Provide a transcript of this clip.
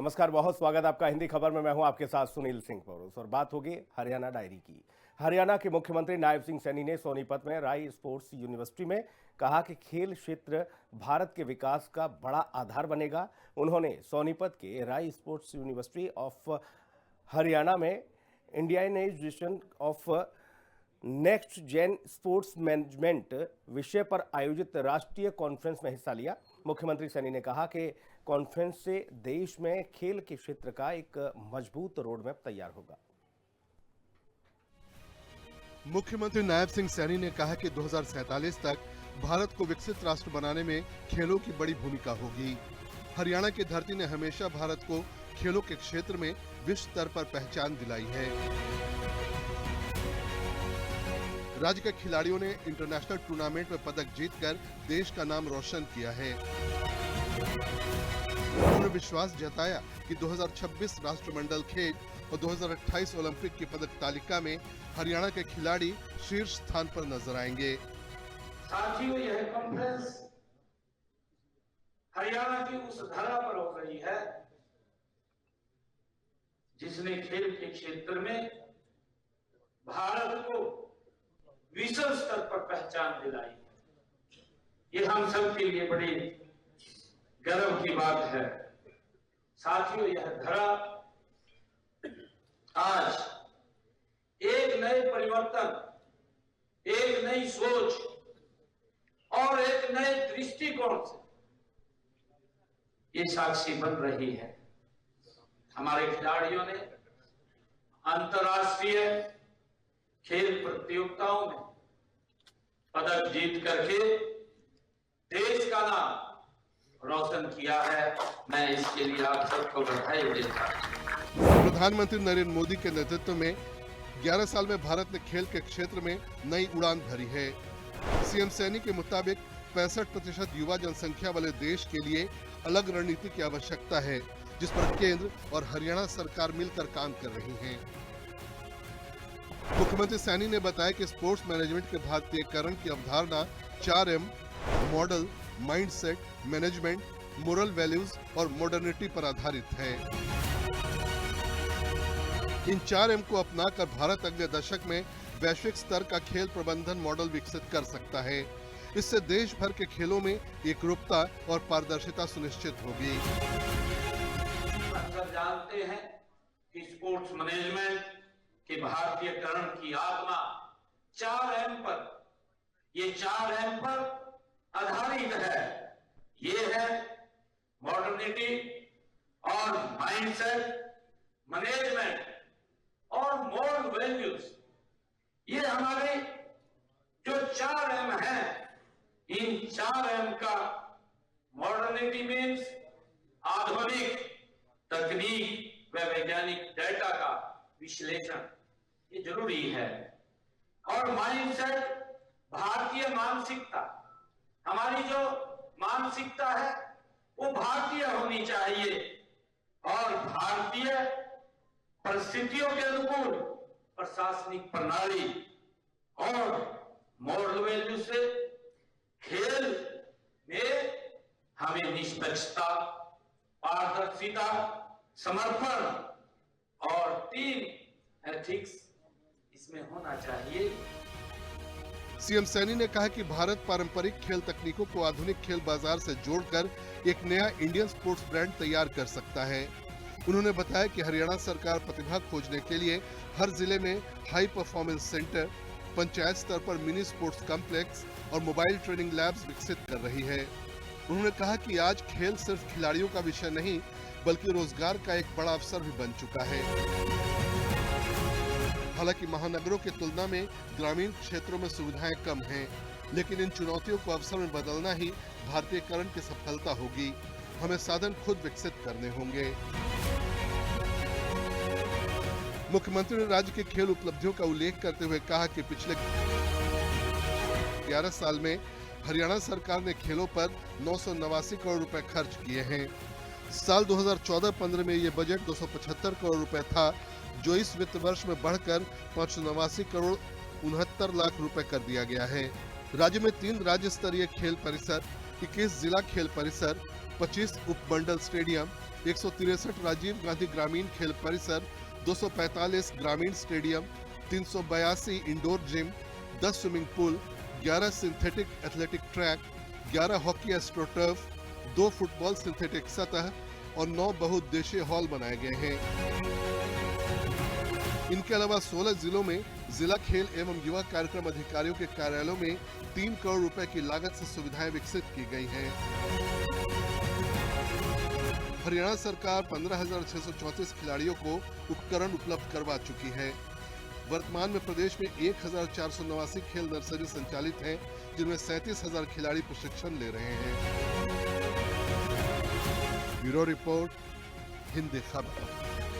नमस्कार, बहुत स्वागत आपका हिंदी खबर में। मैं हूं आपके साथ सुनील सिंह पौरुष और बात होगी हरियाणा डायरी की। हरियाणा के मुख्यमंत्री नायब सिंह सैनी ने सोनीपत में राई स्पोर्ट्स यूनिवर्सिटी में कहा कि खेल क्षेत्र भारत के विकास का बड़ा आधार बनेगा। उन्होंने सोनीपत के राई स्पोर्ट्स यूनिवर्सिटी ऑफ हरियाणा में Indianization of next gen sports management विषय पर आयोजित राष्ट्रीय कॉन्फ्रेंस में हिस्सा लिया। मुख्यमंत्री सैनी ने कहा कि कॉन्फ्रेंस से देश में खेल के क्षेत्र का एक मजबूत रोडमैप तैयार होगा। मुख्यमंत्री नायब सिंह सैनी ने कहा कि 2047 तक भारत को विकसित राष्ट्र बनाने में खेलों की बड़ी भूमिका होगी। हरियाणा की धरती ने हमेशा भारत को खेलों के क्षेत्र में विश्व स्तर पर पहचान दिलाई है। राज्य के खिलाड़ियों ने इंटरनेशनल टूर्नामेंट में पदक जीतकर देश का नाम रोशन किया है। उन्होंने विश्वास जताया कि 2026 राष्ट्रमंडल खेल और 2028 ओलंपिक की पदक तालिका में हरियाणा के खिलाड़ी शीर्ष स्थान पर नजर आएंगे। साथियों, यह कॉन्फ्रेंस हरियाणा की उस धरा पर हो रही है जिसने खेल के क्षेत्र में भारत को विश्व स्तर पर पहचान दिलाई। ये हम सब के लिए बड़ी गर्व की बात है। साथियों, यह धरा आज एक नए परिवर्तन, एक नई सोच और एक नए दृष्टिकोण से ये साक्षी बन रही है। हमारे खिलाड़ियों ने अंतर्राष्ट्रीय खेल प्रतियोगिताओं में पदक जीत करके देश का नाम रोशन किया है। मैं इसके लिए आप सबको बधाई देता हूं। प्रधानमंत्री नरेंद्र मोदी के नेतृत्व में 11 साल में भारत ने खेल के क्षेत्र में नई उड़ान भरी है। सीएम सैनी के मुताबिक 65% युवा जनसंख्या वाले देश के लिए अलग रणनीति की आवश्यकता है, जिस पर केंद्र और हरियाणा सरकार मिलकर काम कर रही है। मुख्यमंत्री सैनी ने बताया कि स्पोर्ट्स मैनेजमेंट के भारतीयकरण की अवधारणा 4M model, mindset, management, moral values और मॉडर्निटी पर आधारित है। इन 4M को अपनाकर भारत अगले दशक में वैश्विक स्तर का खेल प्रबंधन मॉडल विकसित कर सकता है। इससे देश भर के खेलों में एकरूपता और पारदर्शिता सुनिश्चित होगी। सब जानते हैं कि स्पोर्ट्स मैनेजमेंट के भारतीयकरण की आत्मा 4M पर, ये 4M पर आधारित है। ये है मॉडर्निटी और माइंडसेट, मैनेजमेंट और मोरल वैल्यूज। ये हमारे जो 4M है, इन 4M का मॉडर्निटी मीन्स आधुनिक तकनीक व वैज्ञानिक डेटा का विश्लेषण, ये जरूरी है। और माइंडसेट, भारतीय मानसिकता। हमारी जो मानसिकता है वो भारतीय होनी चाहिए और भारतीय परिस्थितियों के अनुकूल प्रशासनिक प्रणाली और मोरल वैल्यू से खेल में हमें निष्पक्षता, पारदर्शिता, समर्पण और टीम एथिक्स इसमें होना चाहिए। सीएम सैनी ने कहा कि भारत पारंपरिक खेल तकनीकों को आधुनिक खेल बाजार से जोड़कर एक नया इंडियन स्पोर्ट्स ब्रांड तैयार कर सकता है। उन्होंने बताया कि हरियाणा सरकार प्रतिभा खोजने के लिए हर जिले में हाई परफॉर्मेंस सेंटर, पंचायत स्तर पर मिनी स्पोर्ट्स कॉम्प्लेक्स और मोबाइल ट्रेनिंग लैब्स विकसित कर रही है। उन्होंने कहा कि आज खेल सिर्फ खिलाड़ियों का विषय नहीं, बल्कि रोजगार का एक बड़ा अवसर भी बन चुका है। हालांकि महानगरों की तुलना में ग्रामीण क्षेत्रों में सुविधाएं कम हैं, लेकिन इन चुनौतियों को अवसर में बदलना ही भारतीयकरण की सफलता होगी। हमें साधन खुद विकसित करने होंगे। मुख्यमंत्री ने राज्य के खेल उपलब्धियों का उल्लेख करते हुए कहा कि पिछले 11 साल में हरियाणा सरकार ने खेलों पर 989 करोड़ रुपए खर्च किए हैं। साल 2014-15 में ये बजट 275 करोड़ रुपए था, जो इस वित्त वर्ष में बढ़कर 589 करोड़ 69 लाख रुपए कर दिया गया है। राज्य में 3 राज्य स्तरीय खेल परिसर, 21 जिला खेल परिसर, 25 उपमंडल स्टेडियम, 163 राजीव गांधी ग्रामीण खेल परिसर, 245 ग्रामीण stadium, 382 indoor gym, 10 swimming pool, 11 synthetic athletic track, 11 hockey astroturf, 2 football synthetic सतह और 9 बहुउद्देशीय हॉल बनाए गए हैं। इनके अलावा 16 जिलों में जिला खेल एवं युवा कार्यक्रम अधिकारियों के कार्यालयों में 3 करोड़ रुपए की लागत से सुविधाएं विकसित की गई हैं। हरियाणा सरकार 15,634 खिलाड़ियों को उपकरण उपलब्ध करवा चुकी है। वर्तमान में प्रदेश में 1,489 खेल नर्सरी संचालित हैं, जिनमें 37,000 खिलाड़ी प्रशिक्षण ले रहे हैं। ब्यूरो रिपोर्ट, हिंदी खबर।